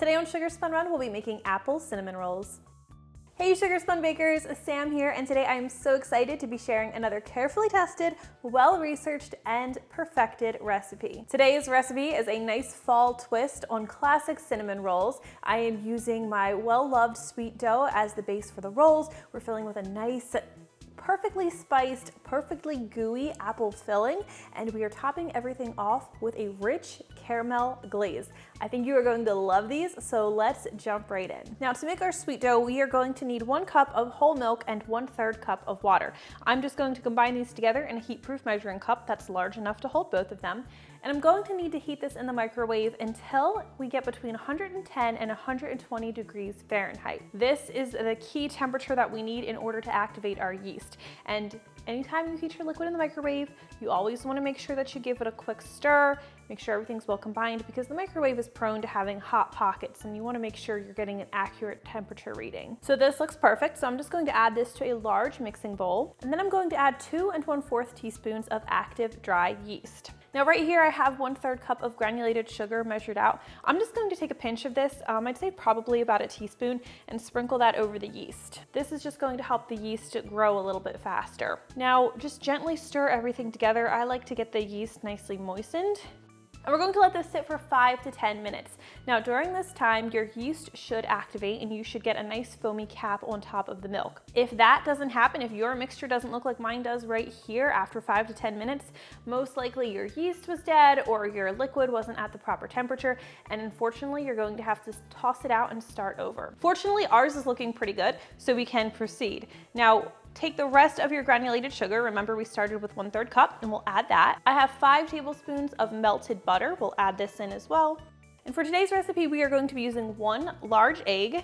Today on Sugar Spun Run, we'll be making apple cinnamon rolls. Hey Sugar Spun Bakers, Sam here, and today I am so excited to be sharing another carefully tested, well-researched, and perfected recipe. Today's recipe is a nice fall twist on classic cinnamon rolls. I am using my well-loved sweet dough as the base for the rolls. We're filling with a nice, perfectly spiced, perfectly gooey apple filling, and we are topping everything off with a rich caramel glaze. I think you are going to love these, so let's jump right in. Now to make our sweet dough, we are going to need 1 cup of whole milk and 1/3 cup of water. I'm just going to combine these together in a heat-proof measuring cup that's large enough to hold both of them. And I'm going to need to heat this in the microwave until we get between 110 and 120 degrees Fahrenheit. This is the key temperature that we need in order to activate our yeast. And anytime you heat your liquid in the microwave, you always want to make sure that you give it a quick stir, make sure everything's well combined, because the microwave is prone to having hot pockets and you want to make sure you're getting an accurate temperature reading. So this looks perfect, so I'm just going to add this to a large mixing bowl, and then I'm going to add 2 1/4 teaspoons of active dry yeast. Now right here I have 1/3 cup of granulated sugar measured out. I'm just going to take a pinch of this, I'd say probably about a teaspoon, and sprinkle that over the yeast. This is just going to help the yeast grow a little bit faster. Now just gently stir everything together. I like to get the yeast nicely moistened. And we're going to let this sit for 5 to 10 minutes. Now during this time, your yeast should activate and you should get a nice foamy cap on top of the milk. If that doesn't happen, if your mixture doesn't look like mine does right here after 5 to 10 minutes, most likely your yeast was dead or your liquid wasn't at the proper temperature, and unfortunately you're going to have to toss it out and start over. Fortunately, ours is looking pretty good, so we can proceed. Now, take the rest of your granulated sugar. Remember, we started with 1/3 cup, and we'll add that. I have 5 tablespoons of melted butter. We'll add this in as well. And for today's recipe, we are going to be using 1 large egg,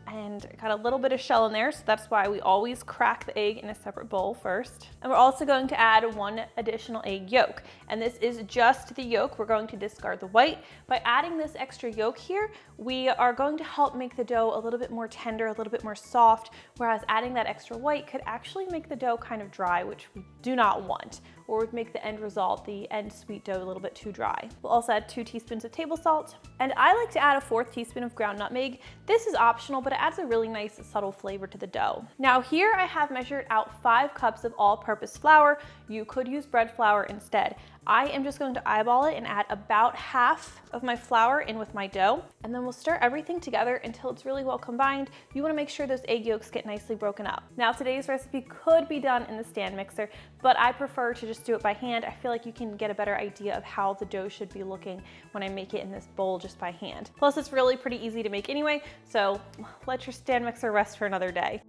and got a little bit of shell in there, so that's why we always crack the egg in a separate bowl first. And we're also going to add 1 additional egg yolk, and this is just the yolk. We're going to discard the white. By adding this extra yolk here, we are going to help make the dough a little bit more tender, a little bit more soft, whereas adding that extra white could actually make the dough kind of dry, which we do not want, or would make the end result, the end sweet dough, a little bit too dry. We'll also add 2 teaspoons of table salt, and I like to add a 1/4 teaspoon of ground nutmeg. This is optional, but it adds a really nice subtle flavor to the dough. Now here I have measured out 5 cups of all-purpose flour. You could use bread flour instead. I am just going to eyeball it and add about half of my flour in with my dough, and then we'll stir everything together until it's really well combined. You want to make sure those egg yolks get nicely broken up. Now today's recipe could be done in the stand mixer, but I prefer to just do it by hand. I feel like you can get a better idea of how the dough should be looking when I make it in this bowl just by hand. Plus it's really pretty easy to make anyway, so let your stand mixer rest for another day.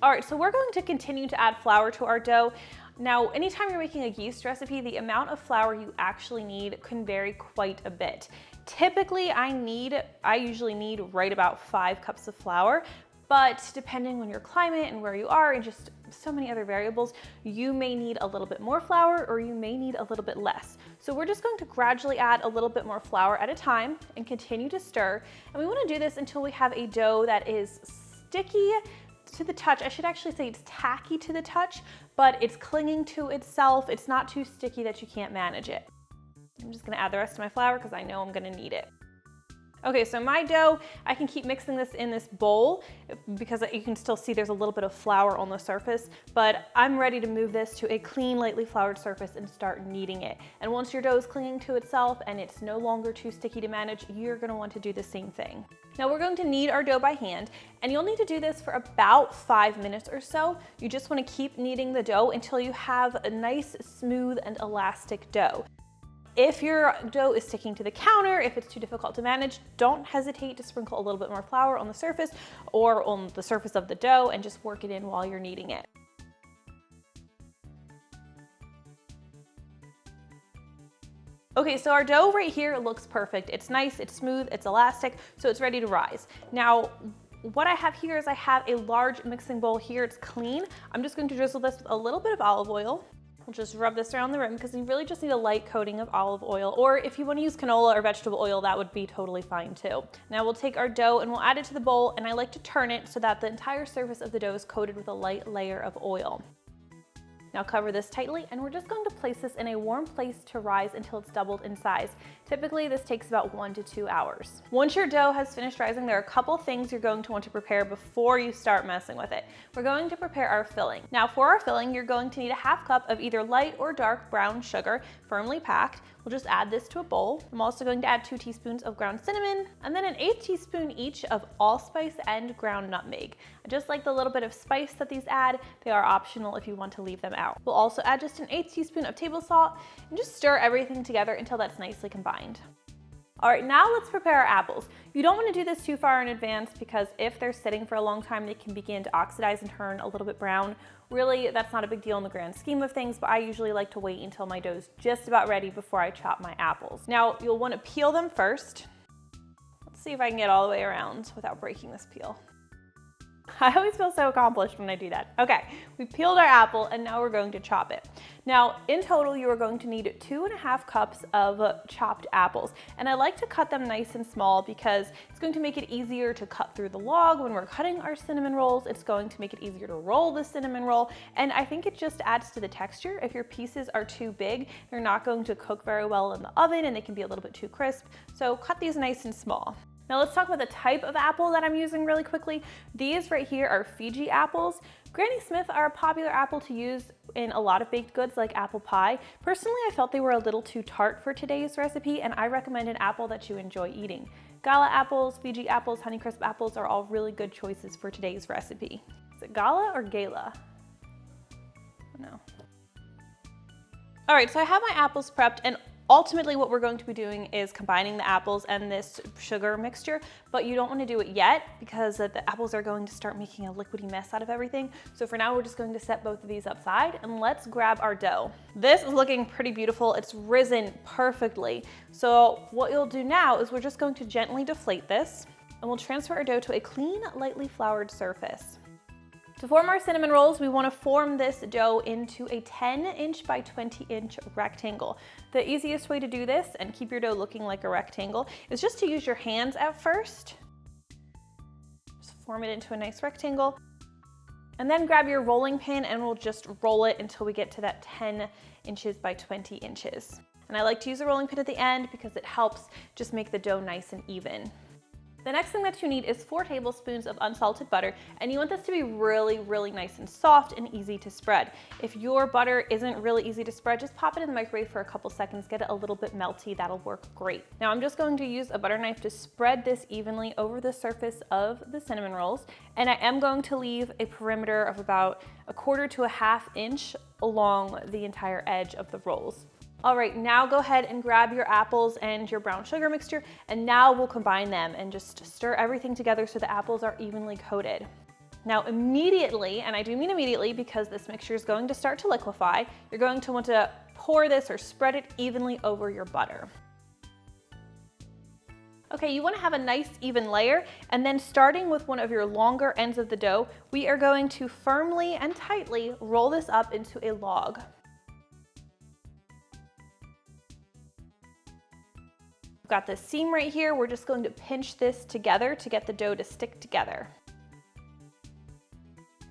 All right, so we're going to continue to add flour to our dough. Now, anytime you're making a yeast recipe, the amount of flour you actually need can vary quite a bit. Typically, I usually need right about 5 cups of flour, but depending on your climate and where you are and just so many other variables, you may need a little bit more flour or you may need a little bit less. So we're just going to gradually add a little bit more flour at a time and continue to stir. And we want to do this until we have a dough that is sticky to the touch. I should actually say it's tacky to the touch, but it's clinging to itself. It's not too sticky that you can't manage it. I'm just gonna add the rest of my flour because I know I'm gonna need it. Okay, so my dough, I can keep mixing this in this bowl because you can still see there's a little bit of flour on the surface, but I'm ready to move this to a clean, lightly floured surface and start kneading it. And once your dough is clinging to itself and it's no longer too sticky to manage, you're gonna want to do the same thing. Now we're going to knead our dough by hand, and you'll need to do this for about 5 minutes or so. You just wanna keep kneading the dough until you have a nice, smooth, and elastic dough. If your dough is sticking to the counter, if it's too difficult to manage, don't hesitate to sprinkle a little bit more flour on the surface or on the surface of the dough and just work it in while you're kneading it. Okay, so our dough right here looks perfect. It's nice, it's smooth, it's elastic, so it's ready to rise. Now, what I have here is I have a large mixing bowl here. It's clean. I'm just going to drizzle this with a little bit of olive oil. We'll just rub this around the rim because you really just need a light coating of olive oil, or if you want to use canola or vegetable oil, that would be totally fine too. Now we'll take our dough and we'll add it to the bowl, and I like to turn it so that the entire surface of the dough is coated with a light layer of oil. Now cover this tightly, and we're just going to place this in a warm place to rise until it's doubled in size. Typically, this takes about 1 to 2 hours. Once your dough has finished rising, there are a couple things you're going to want to prepare before you start messing with it. We're going to prepare our filling. Now for our filling, you're going to need a half cup of either light or dark brown sugar, firmly packed. We'll just add this to a bowl. I'm also going to add 2 teaspoons of ground cinnamon, and then an 1/8 teaspoon each of allspice and ground nutmeg. I just like the little bit of spice that these add. They are optional if you want to leave them out. We'll also add just an 1/8 teaspoon of table salt and just stir everything together until that's nicely combined. All right, now let's prepare our apples. You don't want to do this too far in advance because if they're sitting for a long time, they can begin to oxidize and turn a little bit brown. Really, that's not a big deal in the grand scheme of things, but I usually like to wait until my dough's just about ready before I chop my apples. Now, you'll want to peel them first. Let's see if I can get all the way around without breaking this peel. I always feel so accomplished when I do that. Okay, we peeled our apple and now we're going to chop it. Now, in total, you are going to need 2.5 cups of chopped apples. And I like to cut them nice and small because it's going to make it easier to cut through the log when we're cutting our cinnamon rolls. It's going to make it easier to roll the cinnamon roll. And I think it just adds to the texture. If your pieces are too big, they're not going to cook very well in the oven and they can be a little bit too crisp. So cut these nice and small. Now let's talk about the type of apple that I'm using really quickly. These right here are Fiji apples. Granny Smith are a popular apple to use in a lot of baked goods like apple pie. Personally, I felt they were a little too tart for today's recipe, and I recommend an apple that you enjoy eating. Gala apples, Fiji apples, Honeycrisp apples are all really good choices for today's recipe. Is it Gala or Gala? No. All right, so I have my apples prepped, and ultimately what we're going to be doing is combining the apples and this sugar mixture, but you don't want to do it yet because the apples are going to start making a liquidy mess out of everything. So for now, we're just going to set both of these upside and let's grab our dough. This is looking pretty beautiful. It's risen perfectly. So what you'll do now is we're just going to gently deflate this and we'll transfer our dough to a clean, lightly floured surface. To form our cinnamon rolls, we want to form this dough into a 10-inch by 20-inch rectangle. The easiest way to do this and keep your dough looking like a rectangle is just to use your hands at first. Just form it into a nice rectangle. And then grab your rolling pin and we'll just roll it until we get to that 10 inches by 20 inches. And I like to use a rolling pin at the end because it helps just make the dough nice and even. The next thing that you need is 4 tablespoons of unsalted butter, and you want this to be really, really nice and soft and easy to spread. If your butter isn't really easy to spread, just pop it in the microwave for a couple seconds, get it a little bit melty, that'll work great. Now I'm just going to use a butter knife to spread this evenly over the surface of the cinnamon rolls, and I am going to leave a perimeter of about 1/4 to 1/2 inch along the entire edge of the rolls. All right, now go ahead and grab your apples and your brown sugar mixture, and now we'll combine them and just stir everything together so the apples are evenly coated. Now immediately, and I do mean immediately because this mixture is going to start to liquefy, you're going to want to pour this or spread it evenly over your butter. Okay, you want to have a nice even layer, and then starting with one of your longer ends of the dough, we are going to firmly and tightly roll this up into a log. Got this seam right here. We're just going to pinch this together to get the dough to stick together.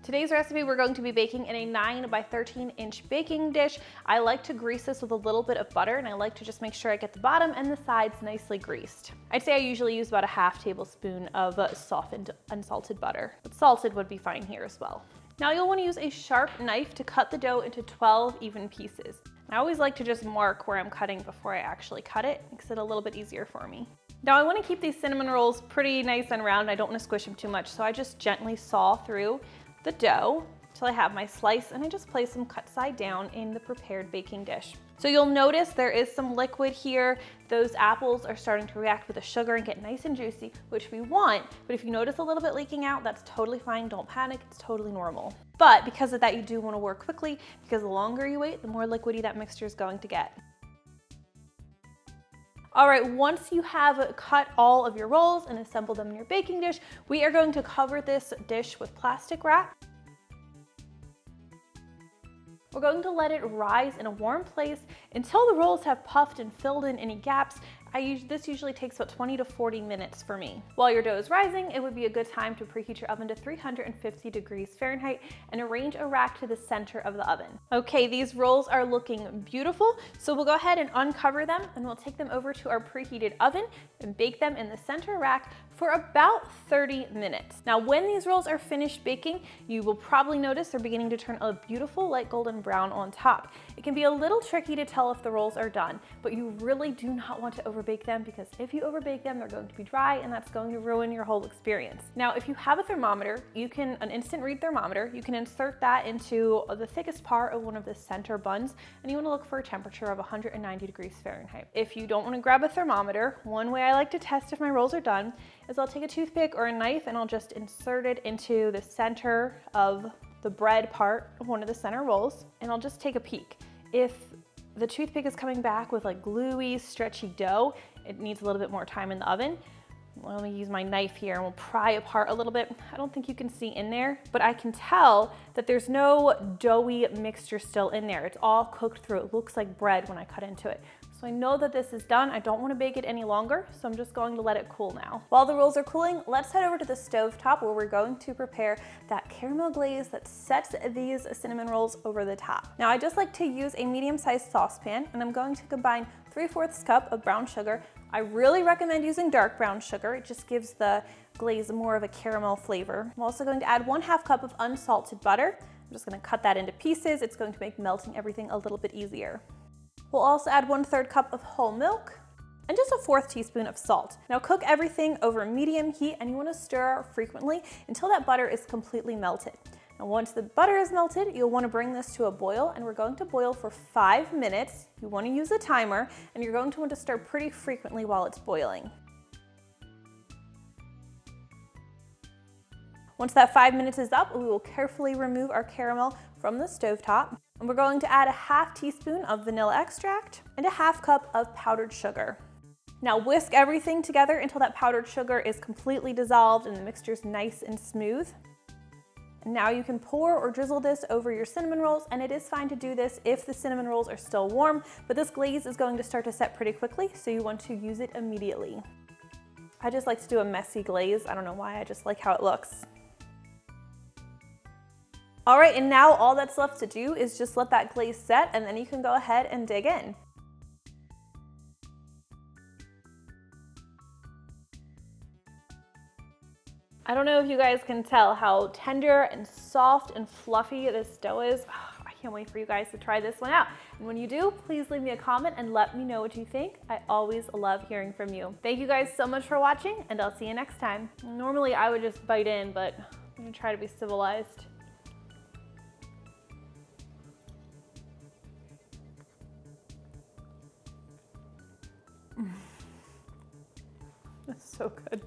Today's recipe, we're going to be baking in a 9 by 13-inch baking dish. I like to grease this with a little bit of butter, and I like to just make sure I get the bottom and the sides nicely greased. I'd say I usually use about a 1/2 tablespoon of softened unsalted butter, but salted would be fine here as well. Now you'll want to use a sharp knife to cut the dough into 12 even pieces. I always like to just mark where I'm cutting before I actually cut it. It makes it a little bit easier for me. Now I want to keep these cinnamon rolls pretty nice and round. I don't want to squish them too much, so I just gently saw through the dough till I have my slice, and I just place them cut side down in the prepared baking dish. So you'll notice there is some liquid here. Those apples are starting to react with the sugar and get nice and juicy, which we want, but if you notice a little bit leaking out, that's totally fine. Don't panic, it's totally normal. But because of that, you do want to work quickly because the longer you wait, the more liquidy that mixture is going to get. All right, once you have cut all of your rolls and assembled them in your baking dish, we are going to cover this dish with plastic wrap. We're going to let it rise in a warm place until the rolls have puffed and filled in any gaps. This usually takes about 20 to 40 minutes for me. While your dough is rising, it would be a good time to preheat your oven to 350 degrees Fahrenheit and arrange a rack to the center of the oven. Okay, these rolls are looking beautiful, so we'll go ahead and uncover them and we'll take them over to our preheated oven and bake them in the center rack for about 30 minutes. Now, when these rolls are finished baking, you will probably notice they're beginning to turn a beautiful light golden brown on top. It can be a little tricky to tell if the rolls are done, but you really do not want to overbake them, because if you overbake them, they're going to be dry and that's going to ruin your whole experience. Now, if you have a thermometer, an instant read thermometer, you can insert that into the thickest part of one of the center buns, and you want to look for a temperature of 190 degrees Fahrenheit. If you don't want to grab a thermometer, one way I like to test if my rolls are done is I'll take a toothpick or a knife and I'll just insert it into the center of the bread part of one of the center rolls, and I'll just take a peek. If the toothpick is coming back with like gluey, stretchy dough, it needs a little bit more time in the oven. Let me use my knife here and we'll pry apart a little bit. I don't think you can see in there, but I can tell that there's no doughy mixture still in there. It's all cooked through. It looks like bread when I cut into it. So I know that this is done. I don't want to bake it any longer, so I'm just going to let it cool now. While the rolls are cooling, let's head over to the stove top where we're going to prepare that caramel glaze that sets these cinnamon rolls over the top. Now, I just like to use a medium-sized saucepan, and I'm going to combine 3/4 cup of brown sugar. I really recommend using dark brown sugar. It just gives the glaze more of a caramel flavor. I'm also going to add 1/2 cup of unsalted butter. I'm just going to cut that into pieces. It's going to make melting everything a little bit easier. We'll also add 1/3 cup of whole milk and just a 1/4 teaspoon of salt. Now cook everything over medium heat, and you want to stir frequently until that butter is completely melted. Now once the butter is melted, you'll want to bring this to a boil, and we're going to boil for 5 minutes. You want to use a timer, and you're going to want to stir pretty frequently while it's boiling. Once that 5 minutes is up, we will carefully remove our caramel from the stovetop, and we're going to add a 1/2 teaspoon of vanilla extract and a 1/2 cup of powdered sugar. Now whisk everything together until that powdered sugar is completely dissolved and the mixture's nice and smooth. And now you can pour or drizzle this over your cinnamon rolls, and it is fine to do this if the cinnamon rolls are still warm, but this glaze is going to start to set pretty quickly, so you want to use it immediately. I just like to do a messy glaze. I don't know why, I just like how it looks. All right, and now all that's left to do is just let that glaze set, and then you can go ahead and dig in. I don't know if you guys can tell how tender and soft and fluffy this dough is. Oh, I can't wait for you guys to try this one out. And when you do, please leave me a comment and let me know what you think. I always love hearing from you. Thank you guys so much for watching, and I'll see you next time. Normally I would just bite in, but I'm gonna try to be civilized. That's so good.